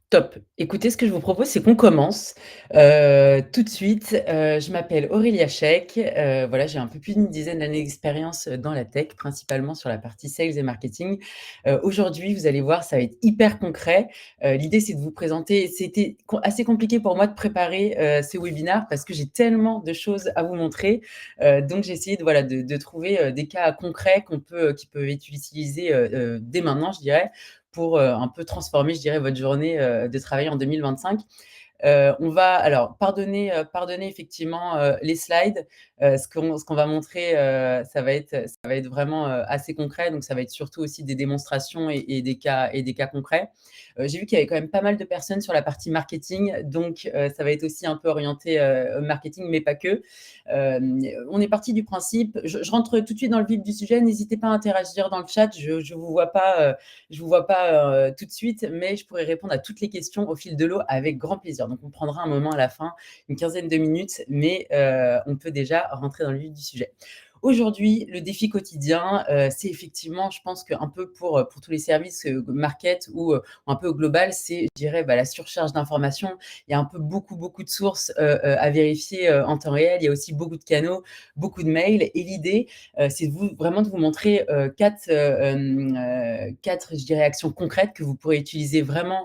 Top. Écoutez, ce que je vous propose, c'est qu'on commence, tout de suite. Je m'appelle Aurélia Check, voilà, j'ai un peu plus d'une dizaine d'années d'expérience, dans la tech, principalement sur la partie sales et marketing. Aujourd'hui, vous allez voir, ça va être hyper concret. L'idée, c'est de vous présenter c'était assez compliqué pour moi de préparer, ces webinaires parce que j'ai tellement de choses à vous montrer. Donc j'ai essayé de, voilà, de trouver, des cas concrets qui peuvent être utilisés, dès maintenant, je dirais, pour, un peu transformer, je dirais, votre journée, de travail en 2025. On va alors pardonner effectivement, les slides. Ce qu'on va montrer, ça va être vraiment, assez concret, donc ça va être surtout aussi des démonstrations et des cas concrets. J'ai vu qu'il y avait quand même pas mal de personnes sur la partie marketing, donc ça va être aussi un peu orienté, marketing, mais pas que. On est parti du principe je rentre tout de suite dans le vif du sujet, n'hésitez pas à interagir dans le chat, je vous vois pas, tout de suite, mais je pourrai répondre à toutes les questions au fil de l'eau avec grand plaisir. Donc on prendra un moment à la fin, une quinzaine de minutes, mais on peut déjà rentrer dans le vif du sujet. Aujourd'hui, le défi quotidien, c'est effectivement, je pense qu'un peu pour tous les services, market ou un peu au global, c'est, je dirais, la surcharge d'informations. Il y a un peu beaucoup de sources, à vérifier, en temps réel. Il y a aussi beaucoup de canaux, beaucoup de mails et l'idée, c'est vraiment de vous montrer, 4, je dirais, actions concrètes que vous pourrez utiliser vraiment,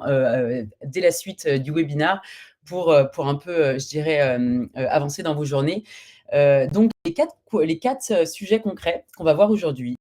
dès la suite, du webinar pour un peu, je dirais, avancer dans vos journées. Donc les quatre sujets concrets qu'on va voir aujourd'hui,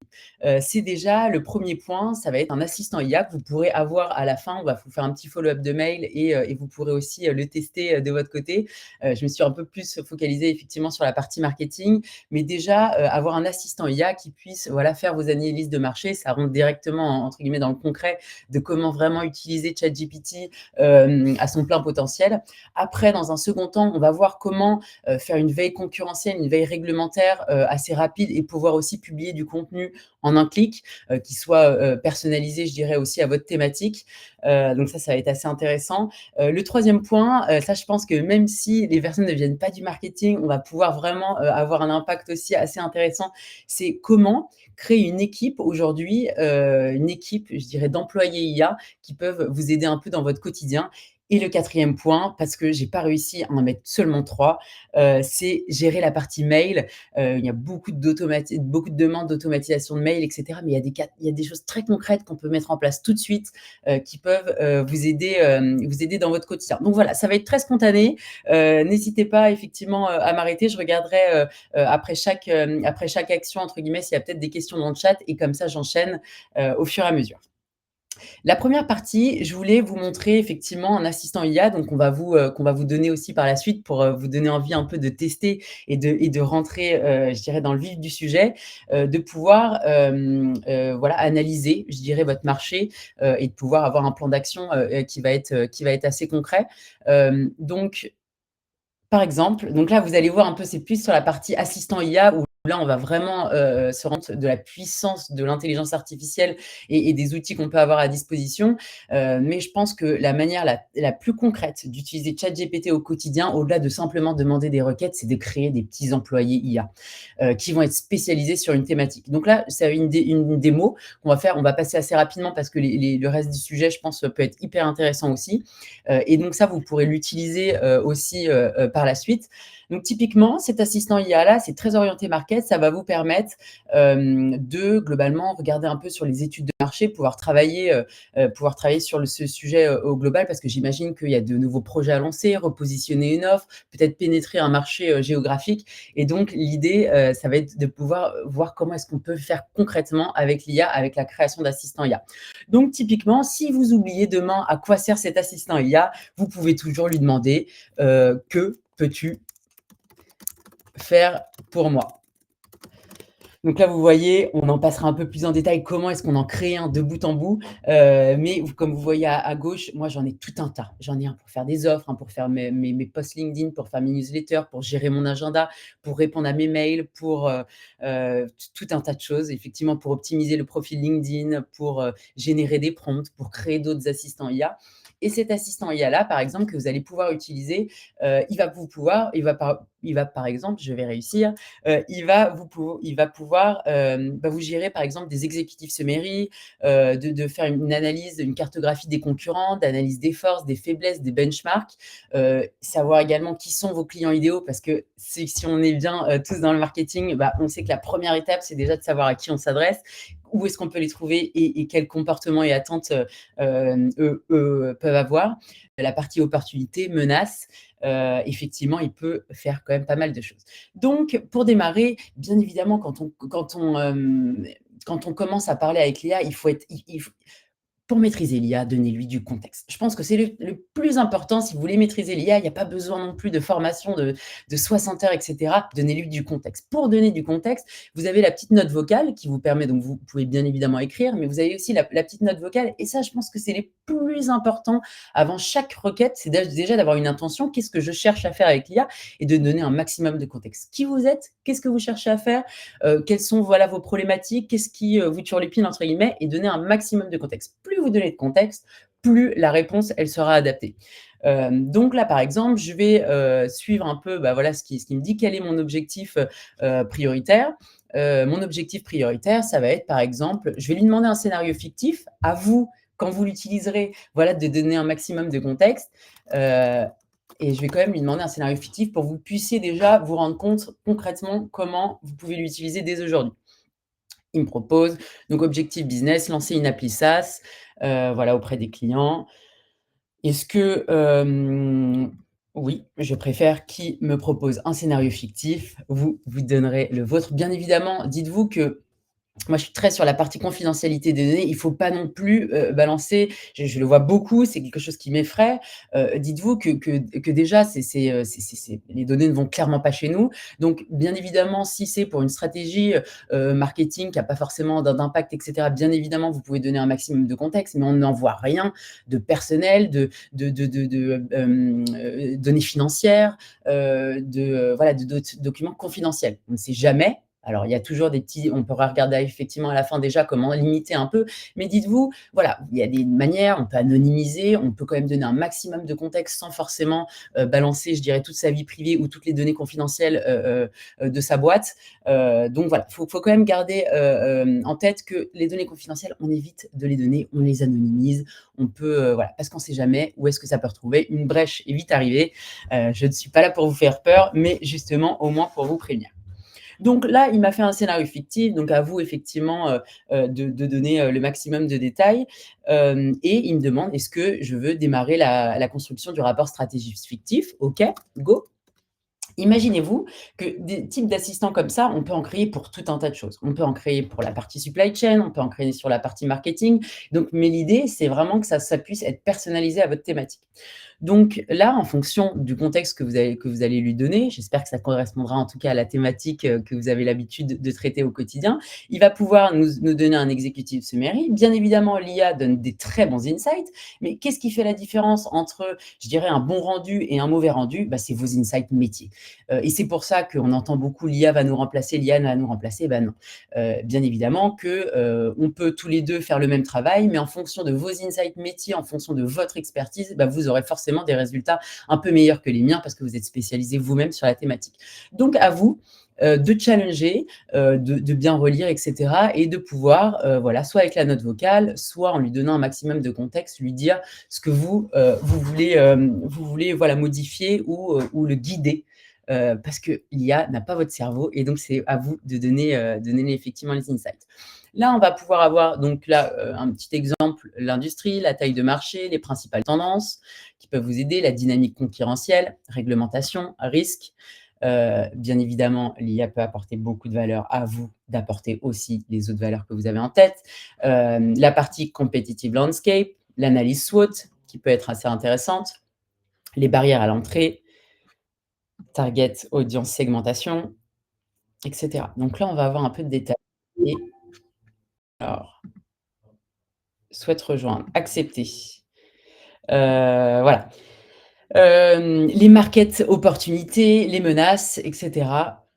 c'est déjà le premier point, ça va être un assistant IA que vous pourrez avoir à la fin. On va vous faire un petit follow-up de mail et vous pourrez aussi, le tester, de votre côté. Je me suis un peu plus focalisée effectivement sur la partie marketing, mais déjà, avoir un assistant IA qui puisse, voilà, faire vos analyses de marché, ça rentre directement entre guillemets «dans le concret» de comment vraiment utiliser ChatGPT, à son plein potentiel. Après, dans un second temps, on va voir comment, faire une veille concurrentielle, une veille réglementaire, assez rapide et pouvoir aussi publier du contenu en un clic, qui soit, personnalisé, je dirais aussi à votre thématique. Donc ça va être assez intéressant. Le troisième point, ça je pense que même si les personnes ne viennent pas du marketing, on va pouvoir vraiment, avoir un impact aussi assez intéressant. C'est comment créer une équipe aujourd'hui, une équipe, je dirais, d'employés IA qui peuvent vous aider un peu dans votre quotidien. Et le quatrième point, parce que j'ai pas réussi à en mettre seulement 3, c'est gérer la partie mail. Il y a beaucoup de demandes d'automatisation de mail et cetera, mais il y a des choses très concrètes qu'on peut mettre en place tout de suite, qui peuvent, vous aider dans votre quotidien. Donc voilà, ça va être très spontané. N'hésitez pas effectivement, à m'arrêter. Je regarderai, après chaque «action» entre guillemets, s'il y a peut-être des questions dans le chat et comme ça j'enchaîne, au fur et à mesure. La première partie, je voulais vous montrer effectivement un assistant IA, donc qu'on va vous donner aussi par la suite pour, vous donner envie un peu de tester et de rentrer, je dirais dans le vif du sujet, de pouvoir, voilà, analyser, je dirais, votre marché, et de pouvoir avoir un plan d'action, qui va être assez concret. Donc par exemple, donc là, vous allez voir un peu, c'est plus sur la partie assistant IA où là, on va vraiment, se rendre de la puissance de l'intelligence artificielle et des outils qu'on peut avoir à disposition. Mais je pense que la manière la plus concrète d'utiliser ChatGPT au quotidien, au-delà de simplement demander des requêtes, c'est de créer des petits employés IA, qui vont être spécialisés sur une thématique. Donc là, c'est une démo qu'on va faire. On va passer assez rapidement parce que le reste du sujet, je pense, peut être hyper intéressant aussi. Et donc ça, vous pourrez l'utiliser, aussi, par la suite. Donc typiquement, cet assistant IA-là, c'est très orienté market. Ça va vous permettre, de globalement regarder un peu sur les études de marché, pouvoir travailler sur ce sujet, au global parce que j'imagine qu'il y a de nouveaux projets à lancer, repositionner une offre, peut-être pénétrer un marché, géographique et donc l'idée, ça va être de pouvoir voir comment est-ce qu'on peut faire concrètement avec l'IA, avec la création d'assistants IA. Donc typiquement, si vous oubliez demain à quoi sert cet assistant IA, vous pouvez toujours lui demander, «Que peux-tu faire pour moi?» Donc là, vous voyez, on en passera un peu plus en détail, comment est-ce qu'on en crée un de bout en bout. Mais comme vous voyez à gauche, moi, j'en ai tout un tas. J'en ai un pour faire des offres, un pour faire mes posts LinkedIn, pour faire mes newsletters, pour gérer mon agenda, pour répondre à mes mails, pour tout un tas de choses. Effectivement, pour optimiser le profil LinkedIn, pour générer des prompts, pour créer d'autres assistants IA. Et cet assistant IA-là, par exemple, que vous allez pouvoir utiliser, il va il va par exemple, je vais réussir, il va pouvoir, vous gérer par exemple des executive summary, de faire une analyse, une cartographie des concurrents, d'analyse des forces, des faiblesses, des benchmarks, savoir également qui sont vos clients idéaux parce que si on est bien, tous dans le marketing, on sait que la première étape, c'est déjà de savoir à qui on s'adresse, où est-ce qu'on peut les trouver et quels comportements et attentes, eux peuvent avoir. La partie opportunité, menace, effectivement, il peut faire quand même pas mal de choses. Donc pour démarrer, bien évidemment, quand on commence à parler avec l'IA, il faut être il faut pour maîtriser l'IA, donnez-lui du contexte. Je pense que c'est le plus important si vous voulez maîtriser l'IA, il n'y a pas besoin non plus de formation de 60 heures, et cetera. Donnez-lui du contexte. Pour donner du contexte, vous avez la petite note vocale qui vous permet, donc vous pouvez bien évidemment écrire, mais vous avez aussi la petite note vocale. Et ça, je pense que c'est les plus importants avant chaque requête, c'est déjà d'avoir une intention. Qu'est-ce que je cherche à faire avec l'IA et de donner un maximum de contexte. Qui vous êtes? Qu'est-ce que vous cherchez à faire? Quelles sont voilà, vos problématiques? Qu'est-ce qui vous turlupine, entre guillemets? Et donner un maximum de contexte. Plus vous donnez de contexte, plus la réponse, elle sera adaptée. Donc là, par exemple, je vais suivre un peu voilà, ce qui me dit quel est mon objectif prioritaire. Mon objectif prioritaire, ça va être, par exemple, je vais lui demander un scénario fictif. À vous, quand vous l'utiliserez, voilà, de donner un maximum de contexte. Et je vais quand même lui demander un scénario fictif pour que vous puissiez déjà vous rendre compte concrètement comment vous pouvez l'utiliser dès aujourd'hui. Il me propose, donc objectif business, lancer une appli SaaS, voilà, auprès des clients. Est-ce que, oui, je préfère qu'il me propose un scénario fictif, vous donnerez le vôtre. Bien évidemment, dites-vous que moi, je suis très sur la partie confidentialité des données. Il ne faut pas non plus, balancer je le vois beaucoup, c'est quelque chose qui m'effraie. Dites-vous que déjà, les données ne vont clairement pas chez nous. Donc bien évidemment, si c'est pour une stratégie, marketing qui a pas forcément d'impact et cetera, bien évidemment, vous pouvez donner un maximum de contexte, mais on n'envoie rien de personnel, données financières, voilà, de documents confidentiels. On ne sait jamais. Alors, il y a toujours des petits on pourra regarder effectivement à la fin déjà comment limiter un peu, mais dites-vous, voilà, il y a des manières, on peut anonymiser, on peut quand même donner un maximum de contexte sans forcément, balancer, je dirais, toute sa vie privée ou toutes les données confidentielles, de sa boîte. Donc voilà, faut quand même garder, en tête que les données confidentielles, on évite de les donner, on les anonymise, on peut, voilà, parce qu'on ne sait jamais où est-ce que ça peut retrouver. Une brèche est vite arrivée. Je ne suis pas là pour vous faire peur, mais justement, au moins pour vous prévenir. Donc là, il m'a fait un scénario fictif, donc à vous effectivement de donner le maximum de détails. Et il me demande est-ce que je veux démarrer la construction du rapport stratégique fictif? OK, go. Imaginez-vous que des types d'assistants comme ça, on peut en créer pour tout un tas de choses. On peut en créer pour la partie supply chain, on peut en créer sur la partie marketing. Donc, mais l'idée, c'est vraiment que ça puisse être personnalisé à votre thématique. Donc là, en fonction du contexte que vous allez lui donner, j'espère que ça correspondra en tout cas à la thématique que vous avez l'habitude de traiter au quotidien, il va pouvoir nous donner un executive summary. Bien évidemment, l'IA donne des très bons insights, mais qu'est-ce qui fait la différence entre, je dirais, un bon rendu et un mauvais rendu? C'est vos insights métiers. Et c'est pour ça qu'on entend beaucoup l'IA va nous remplacer, l'IA va nous remplacer. Non. Bien évidemment que on peut tous les deux faire le même travail, mais en fonction de vos insights métiers, en fonction de votre expertise, vous aurez forcément des résultats un peu meilleurs que les miens parce que vous êtes spécialisé vous-même sur la thématique. Donc à vous de challenger, de bien relire, et cetera, et de pouvoir, voilà, soit avec la note vocale, soit en lui donnant un maximum de contexte, lui dire ce que vous voulez voilà, modifier ou le guider. Parce que l'IA n'a pas votre cerveau et donc c'est à vous de donner effectivement les insights. Là, on va pouvoir avoir donc là un petit exemple, l'industrie, la taille de marché, les principales tendances qui peuvent vous aider, la dynamique concurrentielle, réglementation, risque. Bien évidemment, l'IA peut apporter beaucoup de valeur, à vous d'apporter aussi les autres valeurs que vous avez en tête. La partie competitive landscape, l'analyse SWOT qui peut être assez intéressante, les barrières à l'entrée, target, audience, segmentation, et cetera. Donc là, on va avoir un peu de détails. Et alors, souhaite rejoindre, accepter. Voilà. Les market opportunités, les menaces, et cetera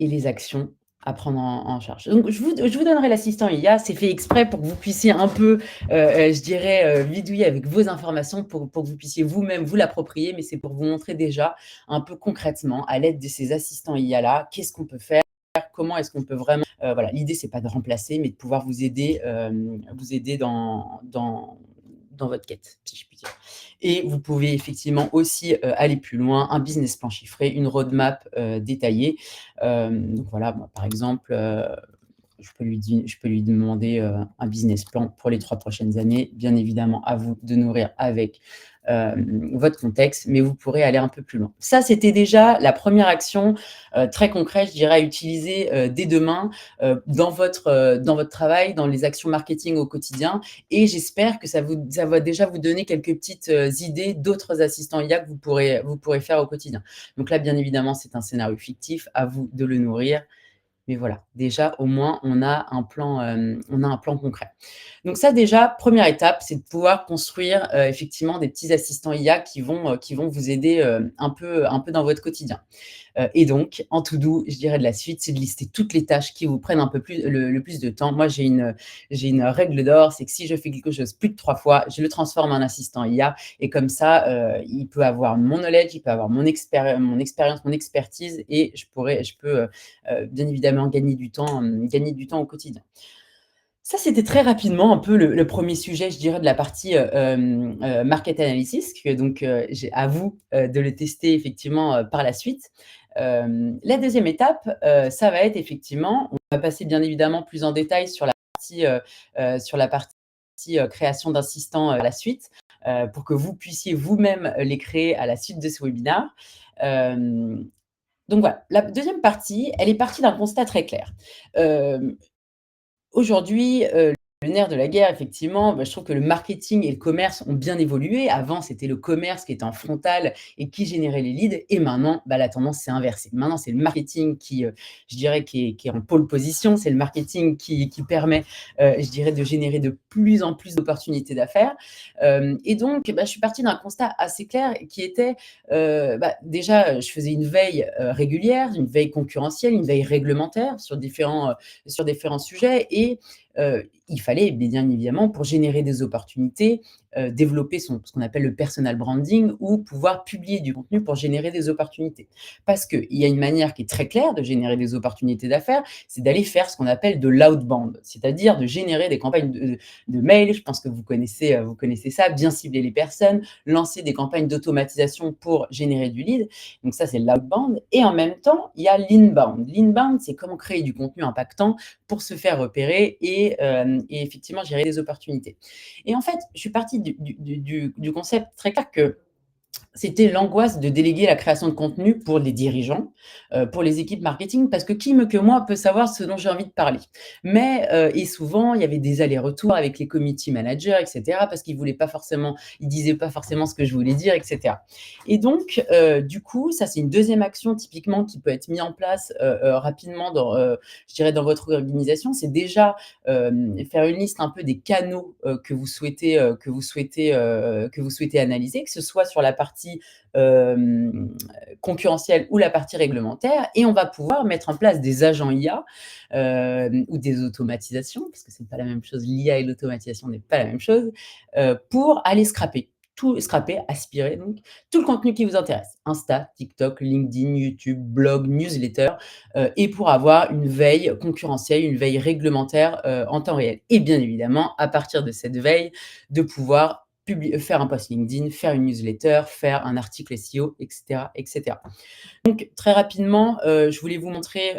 et les actions à prendre en charge. Donc je vous donnerai l'assistant IA, c'est fait exprès pour que vous puissiez un peu, je dirais, bidouiller avec vos informations pour que vous puissiez vous-même vous l'approprier, mais c'est pour vous montrer déjà un peu concrètement, à l'aide de ces assistants IA-là, qu'est-ce qu'on peut faire, comment est-ce qu'on peut vraiment, voilà, l'idée c'est pas de remplacer, mais de pouvoir vous aider dans votre quête, si je puis dire. Et vous pouvez effectivement aussi aller plus loin, un business plan chiffré, une roadmap détaillée. Donc voilà, moi, par exemple, je peux lui demander un business plan pour les 3 prochaines années. Bien évidemment, à vous de nourrir avec votre contexte, mais vous pourrez aller un peu plus loin. Ça, c'était déjà la première action très concrète, je dirais, à utiliser dès demain dans votre travail, dans les actions marketing au quotidien. Et j'espère que ça va déjà vous donner quelques petites idées d'autres assistants IA que vous pourrez faire au quotidien. Donc là, bien évidemment, c'est un scénario fictif, à vous de le nourrir. Mais voilà, déjà, au moins, on a un plan concret. Donc ça, déjà, première étape, c'est de pouvoir construire effectivement des petits assistants IA qui vont vous aider un peu dans votre quotidien. Et donc, en to do, je dirais de la suite, c'est de lister toutes les tâches qui vous prennent un peu plus, le plus de temps. Moi, j'ai une règle d'or, c'est que si je fais quelque chose plus de 3 fois, je le transforme en assistant IA. Et comme ça, il peut avoir mon knowledge, il peut avoir mon expérience, mon expertise, et je peux bien évidemment gagner du temps au quotidien. Ça, c'était très rapidement un peu le premier sujet, je dirais, de la partie market analysis, que donc j'ai à vous de le tester effectivement par la suite. La deuxième étape, ça va être effectivement, on va passer bien évidemment plus en détail sur la partie création d'assistants à la suite, pour que vous puissiez vous-même les créer à la suite de ce webinaire. Euh, donc voilà, la deuxième partie, elle est partie d'un constat très clair. Euh, Aujourd'hui, le nerf de la guerre, effectivement, je trouve que le marketing et le commerce ont bien évolué. Avant, c'était le commerce qui était en frontal et qui générait les leads, et maintenant, la tendance s'est inversée. Maintenant, c'est le marketing qui, je dirais, qui est en pole position. C'est le marketing qui permet, je dirais, de générer de plus en plus d'opportunités d'affaires. Et donc, je suis partie d'un constat assez clair qui était, déjà, je faisais une veille régulière, une veille concurrentielle, une veille réglementaire sur différents sujets, et il fallait bien évidemment, pour générer des opportunités, développer ce qu'on appelle le personal branding, ou pouvoir publier du contenu pour générer des opportunités. Parce qu'il y a une manière qui est très claire de générer des opportunités d'affaires, c'est d'aller faire ce qu'on appelle de l'outbound, c'est-à-dire de générer des campagnes de mails. Je pense que vous connaissez ça, bien cibler les personnes, lancer des campagnes d'automatisation pour générer du lead. Donc ça, c'est l'outbound. Et en même temps, il y a l'inbound. L'inbound, c'est comment créer du contenu impactant pour se faire repérer et effectivement gérer des opportunités. Et en fait, je suis partie du concept très clair que c'était l'angoisse de déléguer la création de contenu pour les dirigeants, pour les équipes marketing, parce que qui mieux que moi peut savoir ce dont j'ai envie de parler? Mais et souvent, il y avait des allers-retours avec les committee managers, et cetera, parce ils disaient pas forcément ce que je voulais dire, et cetera. Et donc, du coup, ça, c'est une deuxième action typiquement qui peut être mise en place rapidement je dirais, dans votre organisation. C'est déjà faire une liste un peu des canaux que vous souhaitez analyser, que ce soit sur la partie concurrentielle ou la partie réglementaire, et on va pouvoir mettre en place des agents IA ou des automatisations, parce que c'est pas la même chose, l'IA et l'automatisation n'est pas la même chose, pour aller scraper, aspirer donc tout le contenu qui vous intéresse. Insta, TikTok, LinkedIn, YouTube, blog, newsletter, et pour avoir une veille concurrentielle, une veille réglementaire en temps réel. Et bien évidemment, à partir de cette veille, de pouvoir faire un post LinkedIn, faire une newsletter, faire un article SEO, etc., etc. Donc très rapidement, je voulais vous montrer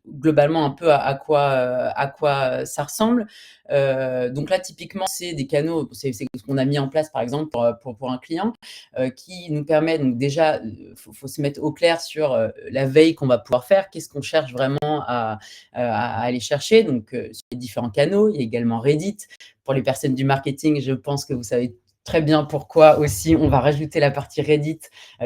globalement un peu à quoi ça ressemble. Donc là, typiquement, c'est des canaux, c'est ce qu'on a mis en place, par exemple, pour un client, qui nous permet donc déjà, faut se mettre au clair sur la veille qu'on va pouvoir faire. Qu'est-ce qu'on cherche vraiment à aller chercher? Donc sur les différents canaux, il y a également Reddit. Pour les personnes du marketing, je pense que vous savez très bien pourquoi aussi on va rajouter la partie Reddit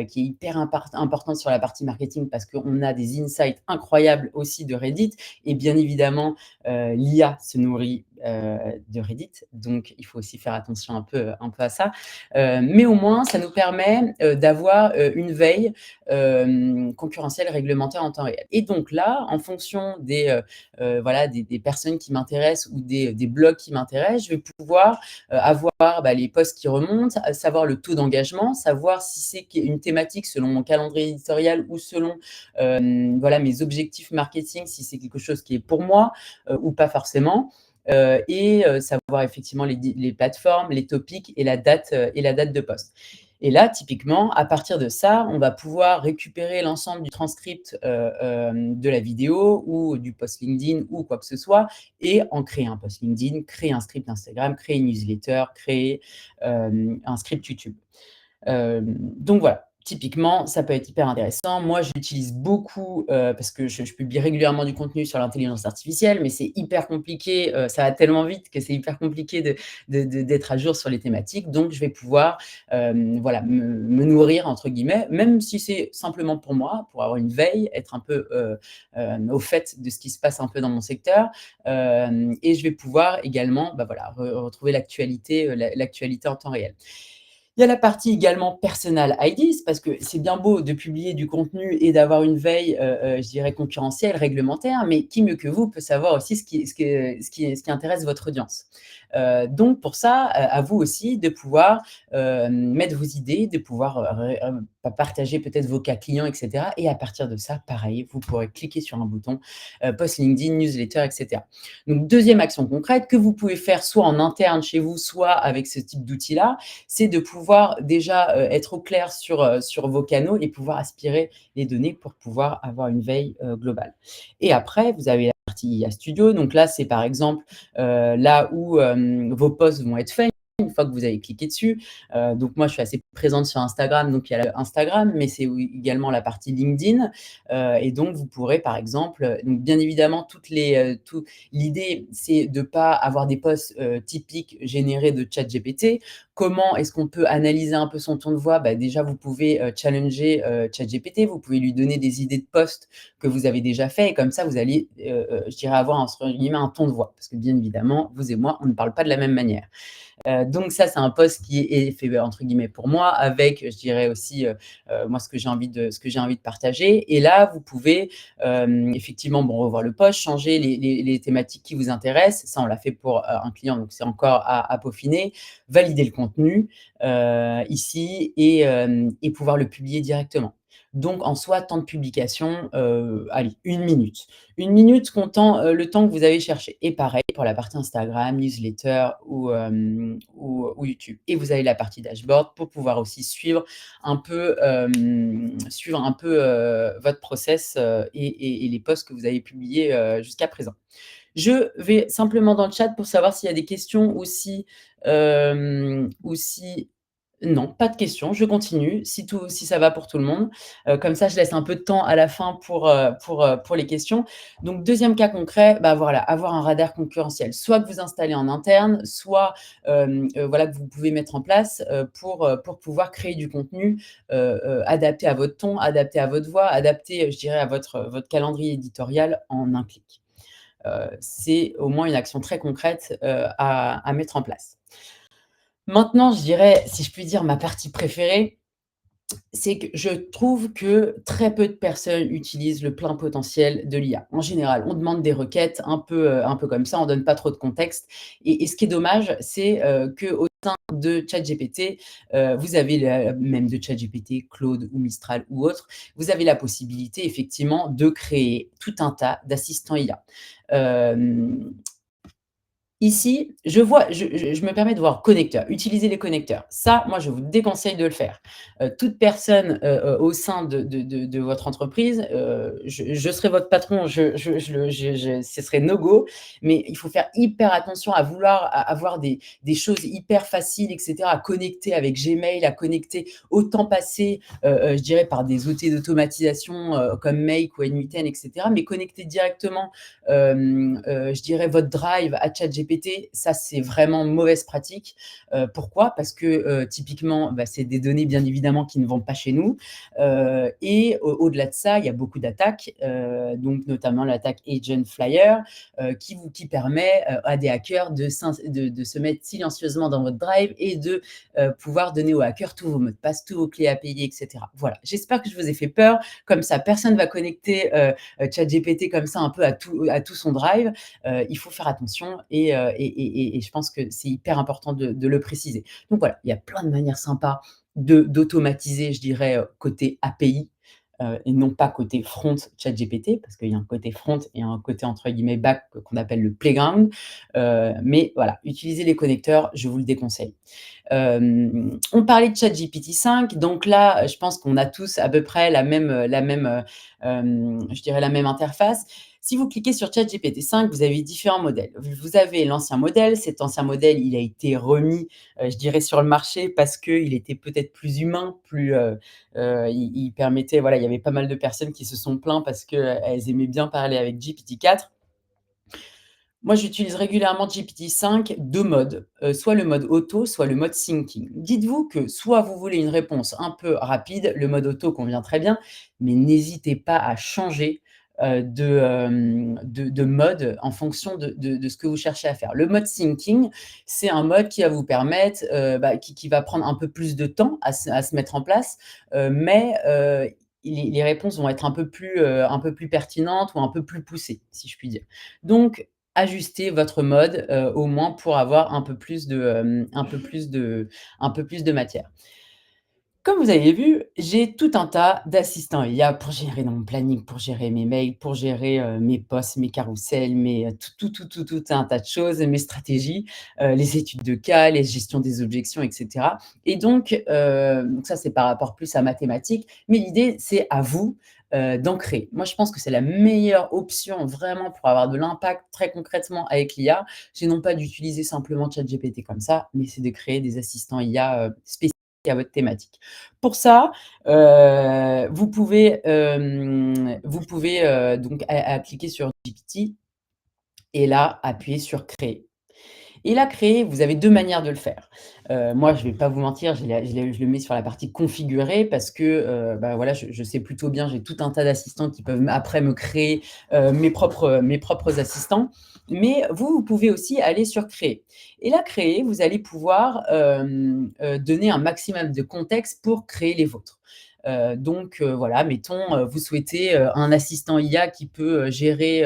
qui est hyper importante sur la partie marketing, parce qu'on a des insights incroyables aussi de Reddit. Et bien évidemment, l'IA se nourrit de Reddit, donc il faut aussi faire attention un peu à ça. Mais au moins, ça nous permet d'avoir une veille concurrentielle réglementaire en temps réel. Et donc là, en fonction voilà, des personnes qui m'intéressent ou des blogs qui m'intéressent, je vais pouvoir avoir les posts qui remontent, savoir le taux d'engagement, savoir si c'est une thématique selon mon calendrier éditorial ou selon voilà, mes objectifs marketing, si c'est quelque chose qui est pour moi ou pas forcément. Et savoir effectivement les plateformes, les topics et la date de poste. Et là, typiquement, à partir de ça, on va pouvoir récupérer l'ensemble du transcript de la vidéo ou du post LinkedIn ou quoi que ce soit et en créer un post LinkedIn, créer un script Instagram, créer une newsletter, créer un script YouTube. Donc voilà, typiquement, ça peut être hyper intéressant. Moi, je l'utilise beaucoup parce que je publie régulièrement du contenu sur l'intelligence artificielle, mais c'est hyper compliqué, ça va tellement vite que c'est hyper compliqué d'être à jour sur les thématiques. Donc, je vais pouvoir voilà, me nourrir, entre guillemets, même si c'est simplement pour moi, pour avoir une veille, être un peu au fait de ce qui se passe un peu dans mon secteur. Et je vais pouvoir également voilà, retrouver l'actualité en temps réel. Il y a la partie également personal IDs, parce que c'est bien beau de publier du contenu et d'avoir une veille, je dirais concurrentielle, réglementaire, mais qui mieux que vous peut savoir aussi ce qui intéresse votre audience. Donc pour ça, à vous aussi de pouvoir mettre vos idées, de pouvoir partager peut-être vos cas clients, etc. Et à partir de ça, pareil, vous pourrez cliquer sur un bouton post LinkedIn, newsletter, etc. Donc deuxième action concrète que vous pouvez faire soit en interne chez vous, soit avec ce type d'outil-là, c'est de pouvoir déjà être au clair sur vos canaux et pouvoir aspirer les données pour pouvoir avoir une veille globale. Et après, vous avez la partie IA Studio. Donc là, c'est par exemple là où vos posts vont être faits une fois que vous avez cliqué dessus. Donc moi, je suis assez présente sur Instagram, donc il y a Instagram, mais c'est également la partie LinkedIn. Et donc, vous pourrez, par exemple, donc bien évidemment, l'idée, c'est de ne pas avoir des posts typiques générés de ChatGPT. Comment est-ce qu'on peut analyser un peu son ton de voix? Déjà, vous pouvez challenger ChatGPT, vous pouvez lui donner des idées de posts que vous avez déjà fait, et comme ça, vous allez, je dirais, avoir entre guillemets un ton de voix. Parce que bien évidemment, vous et moi, on ne parle pas de la même manière. Donc ça, c'est un post qui est fait entre guillemets pour moi, avec, je dirais aussi, moi ce que j'ai envie de partager. Et là, vous pouvez effectivement revoir le post, changer les thématiques qui vous intéressent. Ça, on l'a fait pour un client, donc c'est encore à peaufiner. Valider le contenu ici et pouvoir le publier directement. Donc en soi, temps de publication, allez, 1 minute. 1 minute comptant le temps que vous avez cherché. Et pareil pour la partie Instagram, newsletter ou YouTube. Et vous avez la partie dashboard pour pouvoir aussi suivre un peu votre process et les posts que vous avez publiés jusqu'à présent. Je vais simplement dans le chat pour savoir s'il y a des questions aussi. Non, pas de questions, je continue, si ça va pour tout le monde. Comme ça, je laisse un peu de temps à la fin pour les questions. Donc deuxième cas concret, voilà, avoir un radar concurrentiel, soit que vous installez en interne, soit voilà, que vous pouvez mettre en place pour pouvoir créer du contenu adapté à votre ton, adapté à votre voix, adapté, je dirais, à votre calendrier éditorial en un clic. C'est au moins une action très concrète à mettre en place. Maintenant, je dirais, si je puis dire, ma partie préférée, c'est que je trouve que très peu de personnes utilisent le plein potentiel de l'IA. En général, on demande des requêtes un peu comme ça, on donne pas trop de contexte. Et ce qui est dommage, c'est qu'au sein de ChatGPT, vous avez même de ChatGPT, Claude ou Mistral ou autre, vous avez la possibilité effectivement de créer tout un tas d'assistants IA. Ici, je me permets de voir connecteurs, utiliser les connecteurs. Ça, moi, je vous déconseille de le faire. Toute personne au sein de votre entreprise, je serai votre patron, ce serait no go, mais il faut faire hyper attention à vouloir avoir des choses hyper faciles, etc., à connecter avec Gmail, à connecter au temps passé, je dirais, par des outils d'automatisation comme Make ou N8N, etc., mais connecter directement, je dirais, votre Drive à ChatGPT ChatGPT, ça, c'est vraiment mauvaise pratique. Pourquoi? Parce que, typiquement, bah, c'est des données, bien évidemment, qui ne vont pas chez nous, et au-delà de ça, il y a beaucoup d'attaques, donc notamment l'attaque Agent Flyer, qui permet, à des hackers de se mettre silencieusement dans votre drive et de, pouvoir donner aux hackers tous vos mots de passe, tous vos clés à payer et cetera. Voilà, j'espère que je vous ai fait peur. Comme ça, personne ne va connecter, ChatGPT comme ça un peu à tout son drive. Il faut faire attention et je pense que c'est hyper important de le préciser. Donc voilà, il y a plein de manières sympas d'automatiser, je dirais, côté API, et non pas côté front ChatGPT, parce qu'il y a un côté front et un côté entre guillemets back qu'on appelle le playground. Mais voilà, utiliser les connecteurs, je vous le déconseille. On parlait de ChatGPT 5, donc là, je pense qu'on a tous à peu près je dirais la même interface. Si vous cliquez sur ChatGPT 5, vous avez différents modèles. Vous avez l'ancien modèle. Cet ancien modèle, il a été remis, je dirais, sur le marché parce qu'il était peut-être plus humain, il permettait, voilà, il y avait pas mal de personnes qui se sont plaints parce qu'elles aimaient bien parler avec GPT-4. Moi, j'utilise régulièrement GPT-5, 2 modes, soit le mode auto, soit le mode thinking. Dites-vous que soit vous voulez une réponse un peu rapide, le mode auto convient très bien, mais n'hésitez pas à changer, de mode en fonction de ce que vous cherchez à faire. Le mode thinking, c'est un mode qui va vous permettre, bah, qui va prendre un peu plus de temps à se mettre en place, mais les réponses vont être un peu plus pertinentes ou un peu plus poussées, si je puis dire. Donc ajuster votre mode, au moins pour avoir un peu plus de matière. Comme vous avez vu, j'ai tout un tas d'assistants IA pour gérer mon planning, pour gérer mes mails, pour gérer, mes posts, mes carousels, tout un tas de choses, mes stratégies, les études de cas, les gestions des objections et cetera et donc ça, c'est par rapport plus à mathématiques, mais l'idée, c'est à vous, d'en créer. Moi, je pense que c'est la meilleure option vraiment pour avoir de l'impact très concrètement avec l'IA. C'est non pas d'utiliser simplement ChatGPT comme ça, mais c'est de créer des assistants IA, spécifiques à votre thématique. Pour ça, vous pouvez, donc à cliquer sur GPT et là, appuyer sur créer. Et là, créer, vous avez 2 manières de le faire. Moi, je ne vais pas vous mentir, je le mets sur la partie configurer parce que, bah, voilà, je sais plutôt bien, j'ai tout un tas d'assistants qui peuvent après me créer, mes propres assistants. Mais vous, vous pouvez aussi aller sur créer. Et là, créer, vous allez pouvoir, donner un maximum de contexte pour créer les vôtres. Voilà, mettons, vous souhaitez, un assistant IA qui peut, gérer,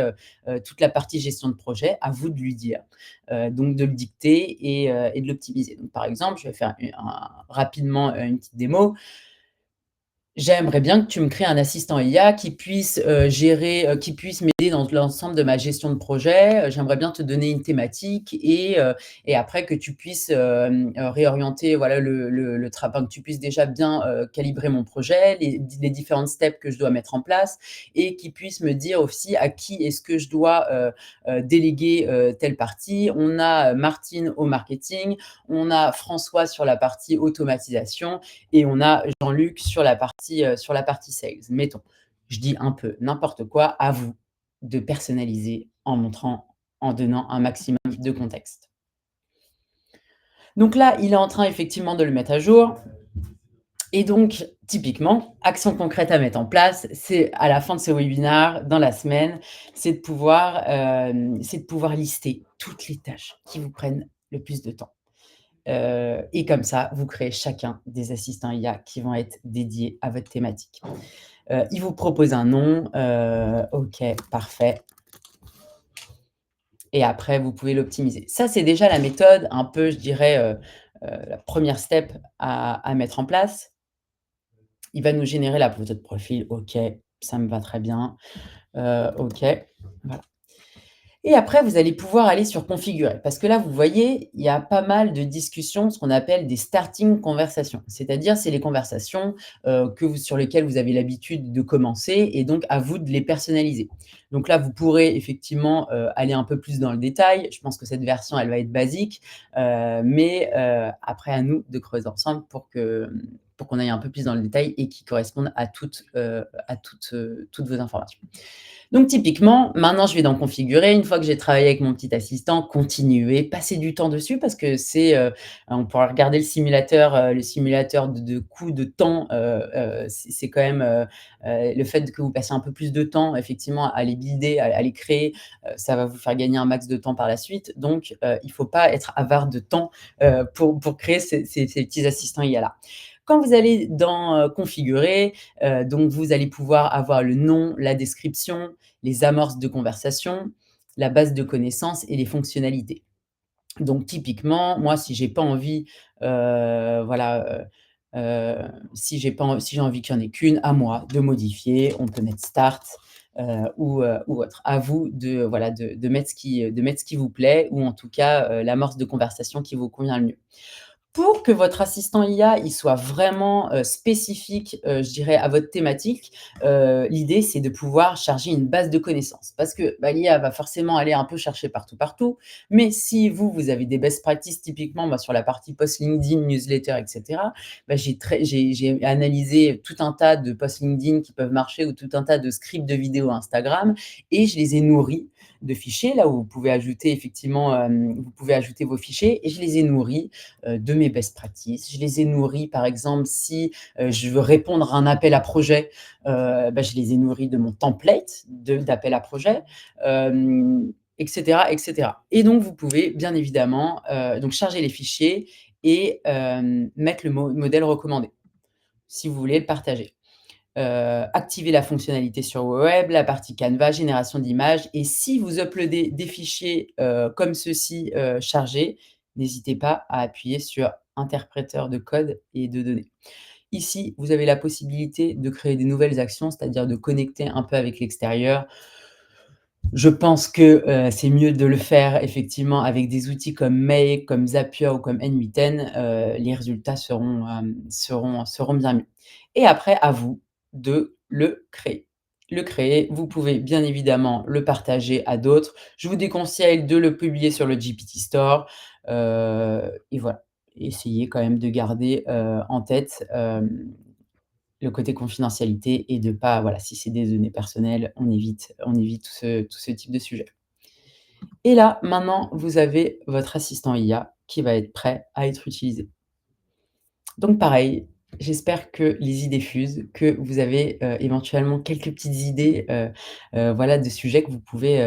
toute la partie gestion de projet, à vous de lui dire, donc de le dicter et de l'optimiser. Donc par exemple, je vais faire rapidement, une petite démo. J'aimerais bien que tu me crées un assistant IA qui puisse, qui puisse m'aider dans l'ensemble de ma gestion de projet. J'aimerais bien te donner une thématique et après que tu puisses, réorienter voilà que tu puisses déjà bien, calibrer mon projet, les différentes steps que je dois mettre en place et qui puisse me dire aussi à qui est-ce que je dois, déléguer, telle partie. On a, Martine au marketing, on a François sur la partie automatisation et on a Jean-Luc sur la partie sales. Mettons, je dis un peu n'importe quoi, à vous de personnaliser en donnant un maximum de contexte. Donc là, il est en train effectivement de le mettre à jour et donc typiquement, action concrète à mettre en place, c'est à la fin de ce webinaire, dans la semaine, c'est de pouvoir lister toutes les tâches qui vous prennent le plus de temps. Et comme ça, vous créez chacun des assistants IA qui vont être dédiés à votre thématique. Il vous propose un nom, OK, parfait et après vous pouvez l'optimiser. Ça, c'est déjà la méthode un peu, je dirais, la première step à mettre en place. Il va nous générer la photo de profil. OK, ça me va très bien. OK, voilà. Et après, vous allez pouvoir aller sur configurer. Parce que là, vous voyez, il y a pas mal de discussions, ce qu'on appelle des starting conversations. C'est-à-dire, c'est les conversations sur lesquelles vous avez l'habitude de commencer et donc à vous de les personnaliser. Donc là, vous pourrez effectivement, aller un peu plus dans le détail. Je pense que cette version, elle va être basique, mais après à nous de creuser ensemble pour qu'on aille un peu plus dans le détail et qui correspondent à toutes vos informations. Donc typiquement, maintenant je vais dans configurer. Une fois que j'ai travaillé avec mon petit assistant, continuer, passer du temps dessus parce que on pourra regarder le simulateur de coût de temps, c'est quand même, le fait que vous passiez un peu plus de temps effectivement à les builder, à les créer, ça va vous faire gagner un max de temps par la suite. Donc, il ne faut pas être avare de temps, pour créer ces petits assistants IA là. Quand vous allez dans, configurer, donc vous allez pouvoir avoir le nom, la description, les amorces de conversation, la base de connaissances et les fonctionnalités. Donc typiquement, moi, si j'ai pas envie, voilà, si j'ai envie qu'il y en ait qu'une, à moi de modifier, on peut mettre start, ou autre. À vous de, voilà, de mettre ce qui vous plaît ou en tout cas, l'amorce de conversation qui vous convient le mieux. Pour que votre assistant IA, il soit vraiment, spécifique, je dirais à votre thématique, l'idée c'est de pouvoir charger une base de connaissances. Parce que, bah, l'IA va forcément aller un peu chercher partout, partout. Mais si vous avez des best practices typiquement, moi sur la partie post LinkedIn, newsletter et cetera, bah, j'ai analysé tout un tas de posts LinkedIn qui peuvent marcher ou tout un tas de scripts de vidéos Instagram et je les ai nourris de fichiers là où vous pouvez ajouter effectivement, vous pouvez ajouter vos fichiers et je les ai nourris de mes best practices. Je les ai nourris, par exemple, si je veux répondre à un appel à projet, bah, je les ai nourris de mon template d'appel à projet, etc., etc. Et donc, vous pouvez bien évidemment donc charger les fichiers et mettre le modèle recommandé, si vous voulez le partager. Activer la fonctionnalité sur web, la partie Canva, génération d'images et si vous uploadez des fichiers, comme ceux-ci, chargés, n'hésitez pas à appuyer sur interpréteur de code et de données. Ici, vous avez la possibilité de créer des nouvelles actions, c'est-à-dire de connecter un peu avec l'extérieur. Je pense que, c'est mieux de le faire effectivement avec des outils comme Make, comme Zapier ou comme N8N, les résultats seront bien mieux et après à vous de le créer. Le créer, vous pouvez bien évidemment le partager à d'autres. Je vous déconseille de le publier sur le GPT Store, et voilà. Essayez quand même de garder, en tête, le côté confidentialité et de pas voilà, si c'est des données personnelles, on évite tout ce type de sujet. Et là, maintenant, vous avez votre assistant IA qui va être prêt à être utilisé. Donc pareil, j'espère que les idées fusent, que vous avez, éventuellement quelques petites idées, voilà, de sujets que vous pouvez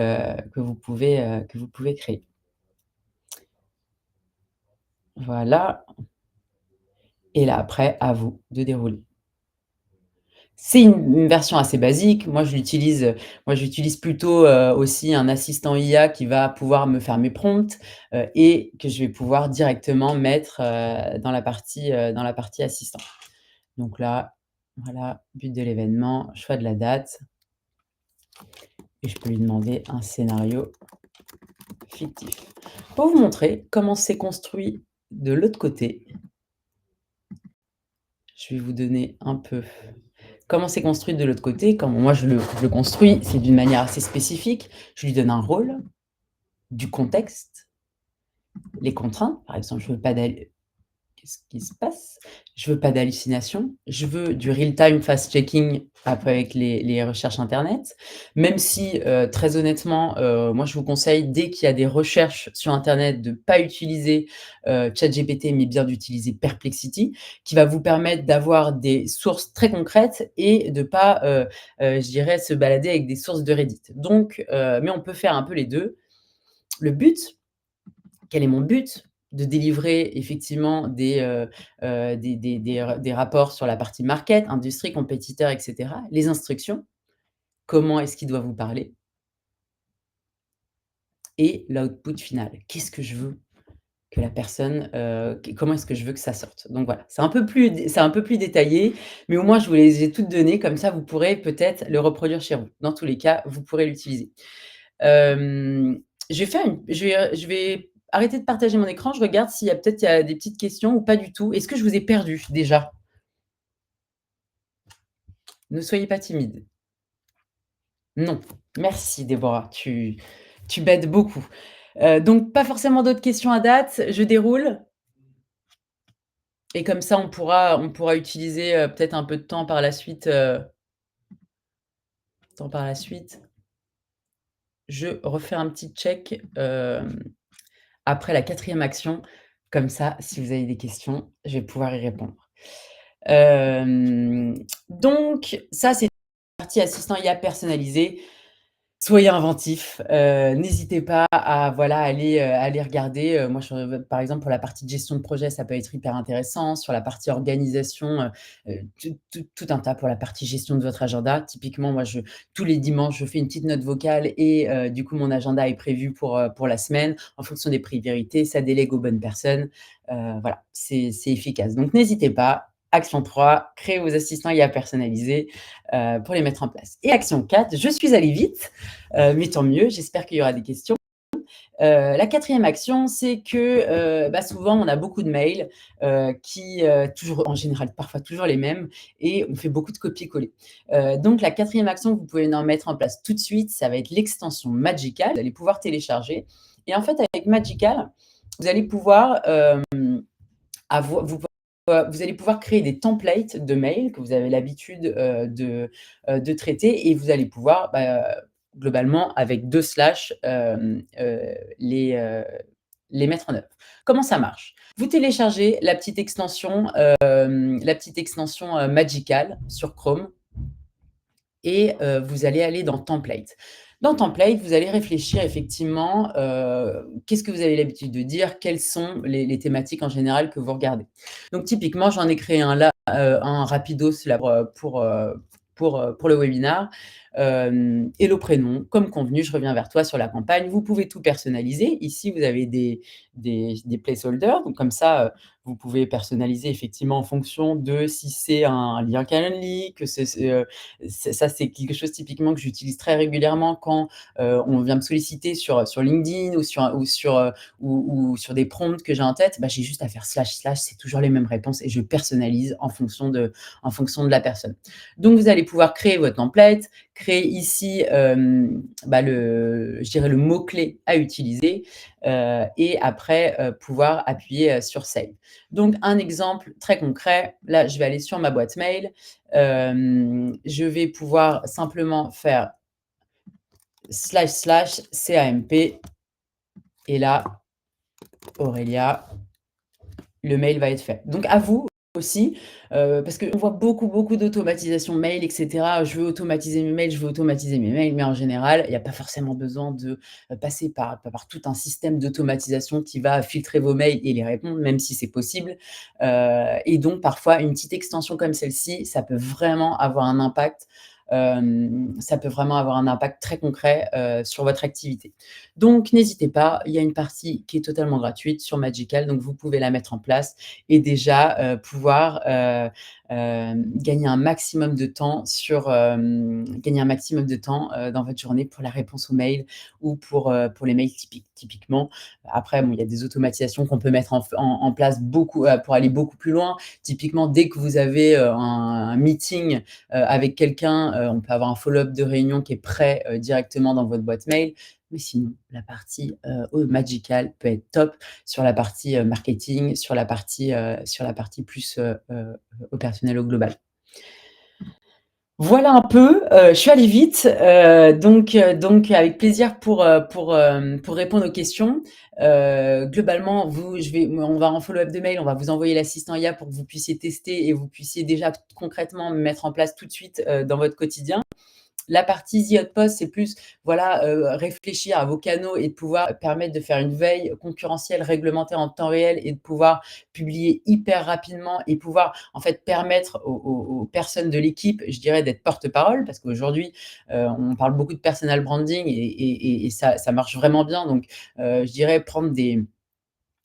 créer. Voilà et là après, à vous de dérouler. C'est une version assez basique. Moi, j'utilise plutôt, aussi un assistant IA qui va pouvoir me faire mes prompts, et que je vais pouvoir directement mettre, dans la partie assistant. Donc là, voilà, but de l'événement, choix de la date et je peux lui demander un scénario fictif. Pour vous montrer comment c'est construit de l'autre côté, je vais vous donner un peu comment c'est construit de l'autre côté, comment moi je le construis, c'est d'une manière assez spécifique. Je lui donne un rôle, du contexte, les contraintes, par exemple, je veux pas d'hal qu'est-ce qui se passe? Je veux pas d'hallucination, je veux du real time fast checking après avec les recherches internet. Même si, très honnêtement, moi je vous conseille dès qu'il y a des recherches sur internet de pas utiliser, ChatGPT, mais bien d'utiliser Perplexity, qui va vous permettre d'avoir des sources très concrètes et de pas, je dirais se balader avec des sources de Reddit. Donc, mais on peut faire un peu les 2. Le but, quel est mon but? De délivrer effectivement des rapports sur la partie market, industrie, compétiteurs et cetera. Les instructions, comment est-ce qu'il doit vous parler? Et l'output final. Qu'est-ce que je veux que la personne, comment est-ce que je veux que ça sorte? Donc voilà, c'est un peu plus détaillé, mais au moins je vous les ai toutes données, comme ça vous pourrez peut-être le reproduire chez vous. Dans tous les cas, vous pourrez l'utiliser. Je vais arrêter de partager mon écran. Je regarde s'il y a peut-être il y a des petites questions ou pas du tout. Est-ce que je vous ai perdu déjà? Ne soyez pas timide. Non. Merci Déborah, tu m'aides beaucoup. Donc pas forcément d'autres questions à date, je déroule et comme ça on pourra utiliser, peut-être un peu de temps par la suite. Je refais un petit check, après la quatrième action. Comme ça, si vous avez des questions, je vais pouvoir y répondre. Hem, donc ça, c'est la partie assistant IA personnalisé. Soyez inventifs, n'hésitez pas à voilà, aller regarder, moi je par exemple pour la partie de gestion de projet, ça peut être hyper intéressant. Sur la partie organisation, tout un tas pour la partie gestion de votre agenda. Typiquement, moi je tous les dimanches, je fais une petite note vocale et du coup mon agenda est prévu pour la semaine en fonction des priorités, ça délègue aux bonnes personnes. Voilà, c'est efficace. Donc n'hésitez pas. Action 3, créez vos assistants IA personnalisés, pour les mettre en place. Et action 4, je suis allée vite, mais tant mieux, j'espère qu'il y aura des questions. La quatrième action, c'est que bah, souvent, on a beaucoup de mails qui, toujours, en général, parfois toujours les mêmes, et on fait beaucoup de copier-coller. Donc, la quatrième action que vous pouvez en mettre en place tout de suite, ça va être l'extension Magical. Vous allez pouvoir télécharger. Et en fait, avec Magical, vous allez pouvoir vous allez pouvoir créer des templates de mails que vous avez l'habitude de traiter et vous allez pouvoir, globalement, avec 2 slash, les mettre en œuvre. Comment ça marche? Vous téléchargez la petite extension Magical sur Chrome et vous allez aller dans Template. Dans Template, vous allez réfléchir effectivement, qu'est-ce que vous avez l'habitude de dire? Quelles sont les thématiques en général que vous regardez? Donc typiquement, j'en ai créé un là, un rapidos là pour le webinar. Hello prénom, comme convenu, je reviens vers toi sur la campagne. Vous pouvez tout personnaliser. Ici, vous avez des placeholders, donc comme ça, vous pouvez personnaliser effectivement en fonction de si c'est un lien Calendly, que ça, c'est quelque chose typiquement que j'utilise très régulièrement quand on vient me solliciter sur LinkedIn ou sur des prompts que j'ai en tête. Bah, j'ai juste à faire slash slash, c'est toujours les mêmes réponses et je personnalise en fonction de la personne. Donc, vous allez pouvoir créer votre template, créer ici je dirais le mot-clé à utiliser et après pouvoir appuyer sur Save. Donc, un exemple très concret, là, je vais aller sur ma boîte mail. Je vais pouvoir simplement faire slash slash CAMP et là, Aurélia, le mail va être fait. Donc à vous aussi, parce qu'on voit beaucoup, beaucoup d'automatisation mail et cetera. Je veux automatiser mes mails, je veux automatiser mes mails, mais en général, il n'y a pas forcément besoin de, passer par tout un système d'automatisation qui va filtrer vos mails et les répondre, même si c'est possible. Et donc parfois, une petite extension comme celle-ci, ça peut vraiment avoir un impact très concret, sur votre activité. Donc n'hésitez pas, il y a une partie qui est totalement gratuite sur Magical, donc vous pouvez la mettre en place et déjà, pouvoir, gagner un maximum de temps dans votre journée pour la réponse aux mails ou pour les mails typiquement. Après, bon, il y a des automatisations qu'on peut mettre en place beaucoup, pour aller beaucoup plus loin. Typiquement, dès que vous avez, un meeting, avec quelqu'un, on peut avoir un follow-up de réunion qui est prêt, directement dans votre boîte mail. Mais sinon, la partie, Magical peut être top sur la partie, marketing, sur la partie plus, opérationnelle au global. Voilà un peu, je suis allée vite, donc avec plaisir pour répondre aux questions. Globalement, on va en follow-up de mail, on va vous envoyer l'assistant IA pour que vous puissiez tester et vous puissiez déjà concrètement mettre en place tout de suite, dans votre quotidien. La partie The Outpost, c'est plus, voilà, réfléchir à vos canaux et de pouvoir permettre de faire une veille concurrentielle réglementaire en temps réel et de pouvoir publier hyper rapidement et pouvoir, en fait, permettre aux personnes de l'équipe, je dirais, d'être porte-parole. Parce qu'aujourd'hui, on parle beaucoup de personal branding et ça marche vraiment bien. Donc, je dirais prendre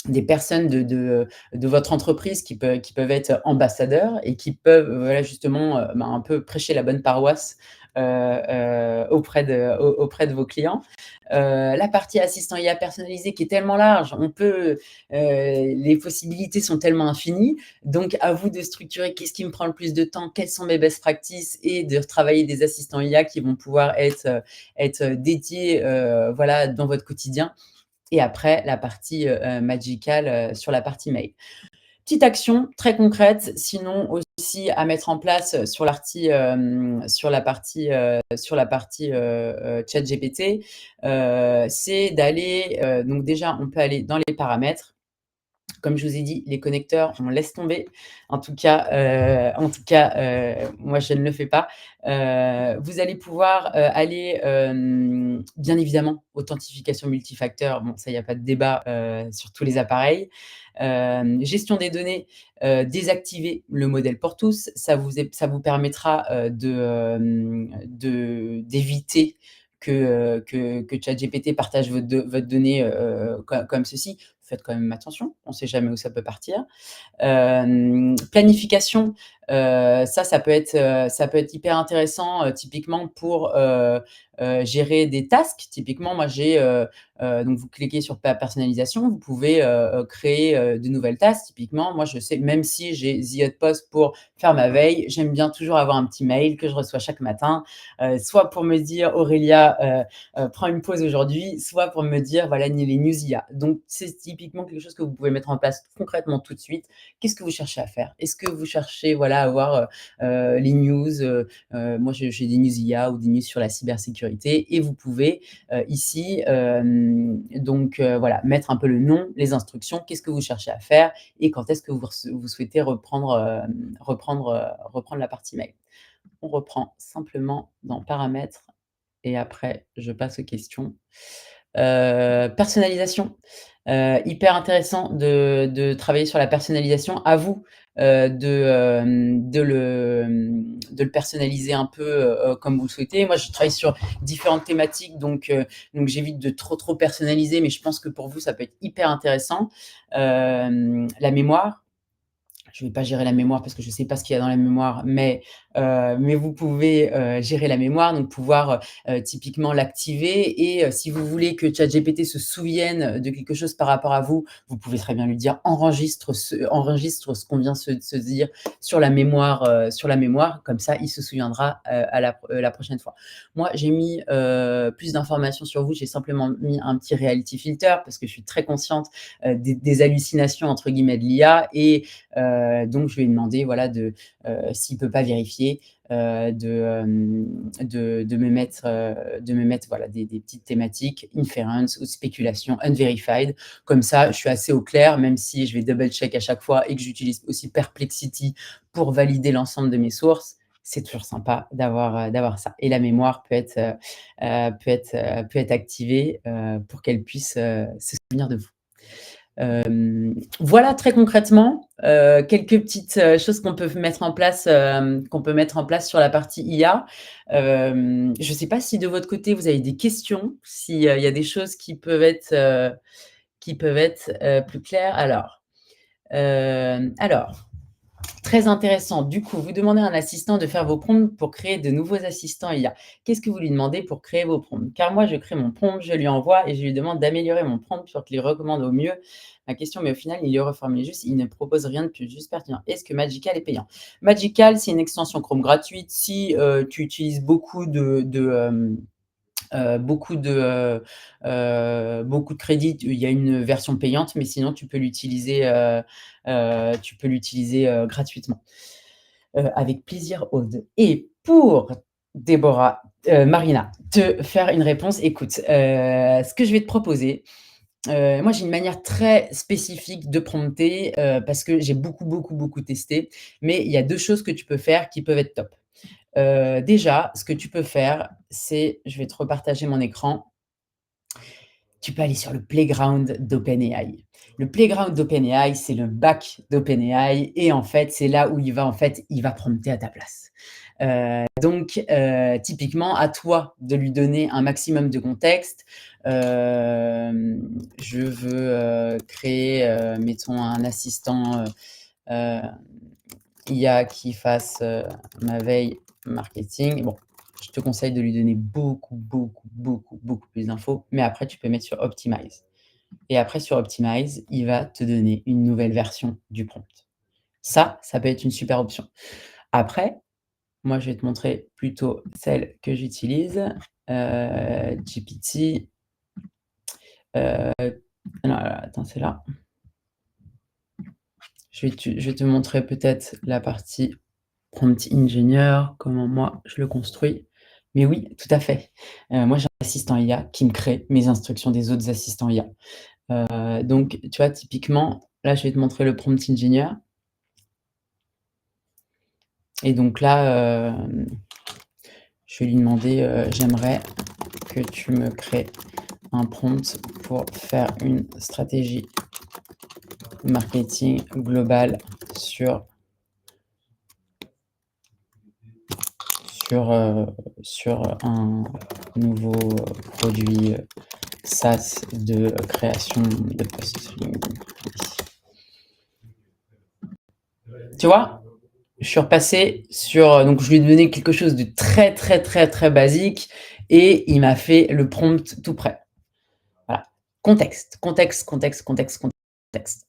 des personnes de votre entreprise qui peuvent être ambassadeurs et qui peuvent, voilà, justement, bah, un peu prêcher la bonne paroisse, auprès de vos clients. La partie assistant IA personnalisé qui est tellement large, les possibilités sont tellement infinies, donc à vous de structurer qu'est-ce qui me prend le plus de temps, quelles sont mes best practices et de travailler des assistants IA qui vont pouvoir être dédiés, voilà, dans votre quotidien et après la partie, magicale, sur la partie mail. Petite action très concrète, sinon aussi à mettre en place sur la partie, ChatGPT, c'est d'aller, donc déjà on peut aller dans les paramètres. Comme je vous ai dit, les connecteurs, on laisse tomber. Moi, je ne le fais pas. Vous allez pouvoir, aller, bien évidemment, authentification multifacteur, bon, ça, il y a pas de débat, sur tous les appareils. Gestion des données, désactiver le modèle pour tous. Ça vous permettra, d'éviter que ChatGPT partage votre donnée, comme ceci. Faites quand même attention, on ne sait jamais où ça peut partir. Planification, ça peut être hyper intéressant, typiquement pour, gérer des tasks. Typiquement, moi donc vous cliquez sur personnalisation, vous pouvez, créer, de nouvelles tasks. Typiquement, moi je sais, même si j'ai The Outpost pour faire ma veille, j'aime bien toujours avoir un petit mail que je reçois chaque matin, soit pour me dire: «Aurélia, prends une pause aujourd'hui», soit pour me dire: «Voilà, les news IA». Donc c'est typiquement quelque chose que vous pouvez mettre en place concrètement tout de suite. Qu'est-ce que vous cherchez à faire? Est-ce que vous cherchez, voilà, à avoir, les news, moi j'ai des news IA ou des news sur la cybersécurité et vous pouvez, ici, donc voilà, mettre un peu le nom, les instructions, qu'est-ce que vous cherchez à faire et quand est-ce que vous souhaitez reprendre la partie mail. On reprend simplement dans paramètres et après je passe aux questions. Personnalisation, hyper intéressant de travailler sur la personnalisation. À vous, de le personnaliser un peu, comme vous le souhaitez. Moi, je travaille sur différentes thématiques, donc j'évite de trop personnaliser, mais je pense que pour vous, ça peut être hyper intéressant. La mémoire, je ne vais pas gérer la mémoire parce que je ne sais pas ce qu'il y a dans la mémoire, mais vous pouvez, gérer la mémoire, donc pouvoir, typiquement l'activer et si vous voulez que ChatGPT se souvienne de quelque chose par rapport à vous, vous pouvez très bien lui dire: «Enregistre ce qu'on vient se dire sur la mémoire», comme ça il se souviendra, à la prochaine fois. Moi, j'ai mis, plus d'informations sur vous, j'ai simplement mis un petit reality filter parce que je suis très consciente, des «hallucinations» entre guillemets de l'IA et donc je lui ai demandé, voilà, s'il peut pas vérifier, de me mettre, voilà, des petites thématiques, inference ou spéculation, unverified. Comme ça, je suis assez au clair, même si je vais double check à chaque fois et que j'utilise aussi Perplexity pour valider l'ensemble de mes sources. C'est toujours sympa d'avoir ça et la mémoire peut être activée, pour qu'elle puisse, se souvenir de vous. Voilà très concrètement, quelques petites, choses qu'on peut mettre en place sur la partie IA. Je ne sais pas si de votre côté vous avez des questions, s'il y a des choses qui peuvent être, plus claires? Alors, très intéressant. Du coup, vous demandez à un assistant de faire vos prompts pour créer de nouveaux assistants IA. Qu'est-ce que vous lui demandez pour créer vos prompts? Car moi, je crée mon prompt, je lui envoie et je lui demande d'améliorer mon prompt pour qu'il recommande au mieux ma question, mais au final, il le reformule juste, il ne propose rien de plus juste pertinent. Est-ce que Magical est payant? Magical, c'est une extension Chrome gratuite. Si tu utilises beaucoup de crédits, il y a une version payante, mais sinon tu peux l'utiliser, gratuitement. Avec plaisir, Aude. Et pour Déborah, Marina, te faire une réponse, écoute, ce que je vais te proposer, moi j'ai une manière très spécifique de prompter, parce que j'ai beaucoup testé, mais il y a 2 choses que tu peux faire qui peuvent être top. Déjà, ce que tu peux faire, c'est je vais te repartager mon écran. Tu peux aller sur le playground d'OpenAI. Le playground d'OpenAI, c'est le bac d'OpenAI et en fait, c'est là où il va prompter à ta place. Donc, typiquement, à toi de lui donner un maximum de contexte. Je veux créer, mettons, un assistant IA qui fasse ma veille marketing. Bon, je te conseille de lui donner beaucoup, beaucoup, beaucoup, beaucoup plus d'infos, mais après, tu peux mettre sur Optimize. Et après, sur Optimize, il va te donner une nouvelle version du prompt. Ça peut être une super option. Après, moi, je vais te montrer plutôt celle que j'utilise, GPT. Non, attends, c'est là. Je vais te montrer peut-être la partie prompt engineer, comment moi je le construis. Mais oui, tout à fait. Moi, j'ai un assistant IA qui me crée mes instructions des autres assistants IA. Donc, tu vois, typiquement, là, je vais te montrer le prompt engineer. Et donc là, je vais lui demander, j'aimerais que tu me crées un prompt pour faire une stratégie marketing globale sur un nouveau produit SaaS de création de posts. Tu vois, je suis repassé sur, donc je lui ai donné quelque chose de très très très très basique et il m'a fait le prompt tout prêt. Voilà. Contexte, contexte, contexte, contexte, contexte.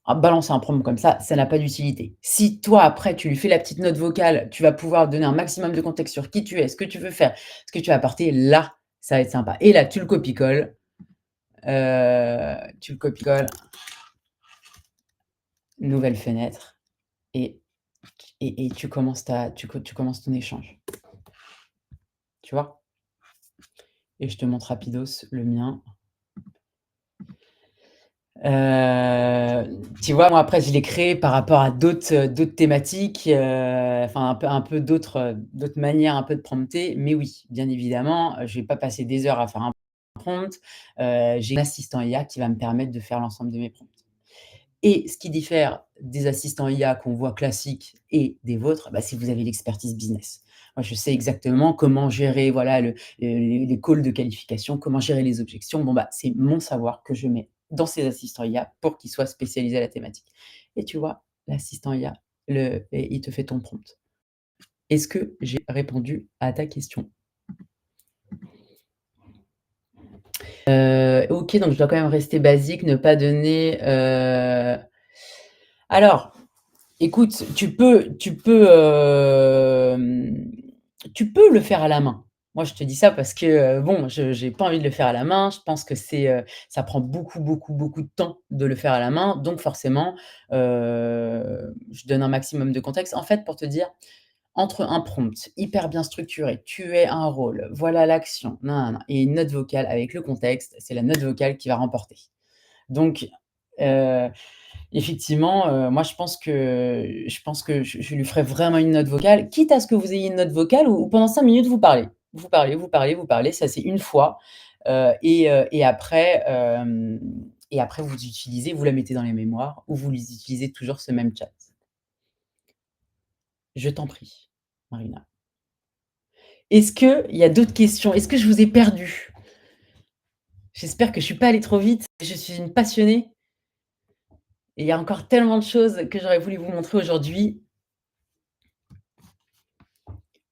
Balancer un prompt comme ça n'a pas d'utilité. Si toi, après, tu lui fais la petite note vocale, tu vas pouvoir donner un maximum de contexte sur qui tu es, ce que tu veux faire, ce que tu vas apporter, là, ça va être sympa. Et là, tu le copies-colles. Nouvelle fenêtre, et tu commences ton échange. Tu vois? Et je te montre rapidos le mien. Tu vois, moi, après, je l'ai créé par rapport à d'autres thématiques, enfin, un peu d'autres manières un peu de prompter. Mais oui, bien évidemment, je vais pas passer des heures à faire un prompt. J'ai un assistant IA qui va me permettre de faire l'ensemble de mes prompts. Et ce qui diffère des assistants IA qu'on voit classiques et des vôtres, bah, c'est que vous avez l'expertise business. Moi, je sais exactement comment gérer, voilà, les calls de qualification, comment gérer les objections. Bon, bah, c'est mon savoir que je mets dans ces assistants IA pour qu'ils soient spécialisés à la thématique. Et tu vois, l'assistant IA, et il te fait ton prompt. Est-ce que j'ai répondu à ta question? OK, donc je dois quand même rester basique, ne pas donner, alors, écoute, tu peux le faire à la main. Moi, je te dis ça parce que, bon, je j'ai pas envie de le faire à la main. Je pense que ça prend beaucoup, beaucoup, beaucoup de temps de le faire à la main. Donc forcément, je donne un maximum de contexte. En fait, pour te dire, entre un prompt hyper bien structuré, tu es un rôle, voilà l'action, nin nin et une note vocale avec le contexte, c'est la note vocale qui va remporter. Donc, heu effectivement, moi je pense que je lui ferai vraiment une note vocale, quitte à ce que vous ayez une note vocale où pendant 5 minutes vous parlez. Vous parlez, vous parlez, vous parlez, ça c'est une fois, et après vous la mettez dans les mémoires ou vous utilisez toujours ce même chat. Je t'en prie, Marina. Est-ce qu'il y a d'autres questions? Est-ce que je vous ai perdu? J'espère que je suis pas allée trop vite. Je suis une passionnée et il y a encore tellement de choses que j'aurais voulu vous montrer aujourd'hui.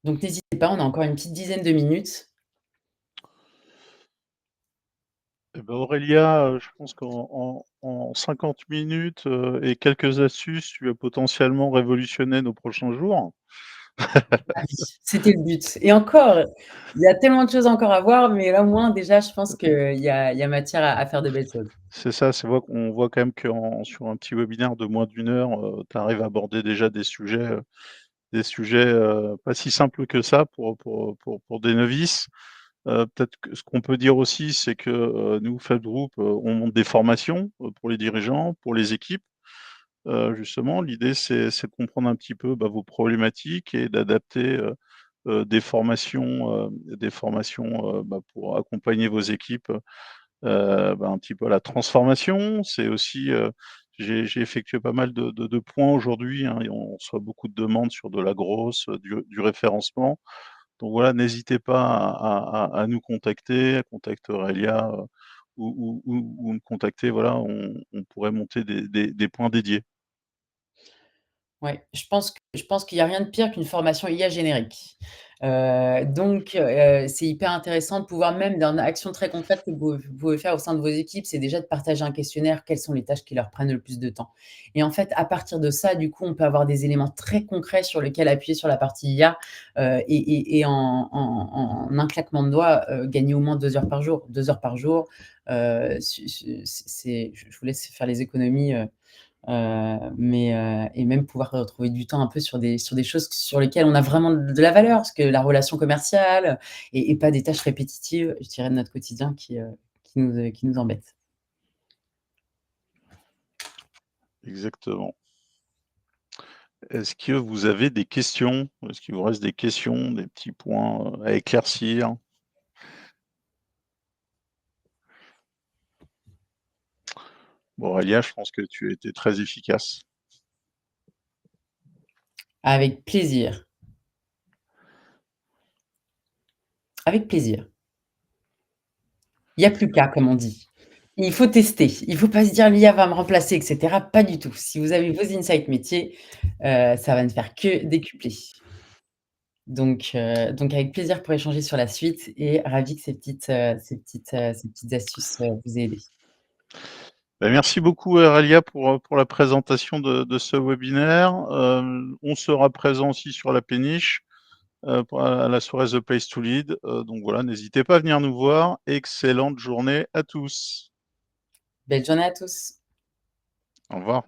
Donc n'hésitez pas, on a encore une petite dizaine de minutes. Eh ben, Aurélia, je pense qu'en 50 minutes et quelques astuces, tu vas potentiellement révolutionner nos prochains jours. Ah oui, c'était le but. Et encore, il y a tellement de choses encore à voir, mais là, au moins, déjà, je pense qu'il y a matière à faire de belles choses. C'est ça, on voit quand même que sur un petit webinaire de moins d'une heure, tu arrives à aborder déjà des sujets pas si simples que ça pour des novices. Peut-être que ce qu'on peut dire aussi, c'est que nous, Fab Group, on monte des formations pour les dirigeants, pour les équipes. Justement, l'idée, c'est de comprendre un petit peu vos problématiques et d'adapter des formations pour accompagner vos équipes un petit peu à la transformation. C'est aussi j'ai effectué pas mal de points aujourd'hui, hein, et on reçoit beaucoup de demandes sur de la grosse, du référencement. Donc voilà, n'hésitez pas à nous contacter, à contacter Aurélia, ou me contacter, voilà, on pourrait monter des points dédiés. Ouais, je pense qu'il y a rien de pire qu'une formation IA générique. Donc c'est hyper intéressant de pouvoir même dans une action très concrète que vous pouvez faire au sein de vos équipes, c'est déjà de partager un questionnaire, quelles sont les tâches qui leur prennent le plus de temps? Et en fait, à partir de ça, du coup, on peut avoir des éléments très concrets sur lesquels appuyer sur la partie IA, et en un claquement de doigts, gagner au moins 2 heures par jour. 2 heures par jour, c'est je vous laisse faire les économies, et même pouvoir retrouver du temps un peu sur des choses sur lesquelles on a vraiment de la valeur, parce que la relation commerciale et pas des tâches répétitives, je dirais, de notre quotidien qui nous embêtent. Exactement. Est-ce que vous avez des questions? Est-ce qu'il vous reste des questions, des petits points, à éclaircir? Bon, Aurélia, je pense que tu as été très efficace. Avec plaisir, avec plaisir. Il y a plus qu'à, comme on dit. Il faut tester. Il faut pas se dire: «L'IA va me remplacer» et cetera. Pas du tout. Si vous avez vos insights métiers, ça va ne faire que décupler. Donc avec plaisir pour échanger sur la suite et ravi que ces petites astuces, vous aient aidé. Bah, merci beaucoup Aurélia pour la présentation de ce webinaire. On sera présent aussi sur la péniche, pour à la soirée The Place to Lead. Donc voilà, n'hésitez pas à venir nous voir. Excellente journée à tous. Belle journée à tous. Au revoir.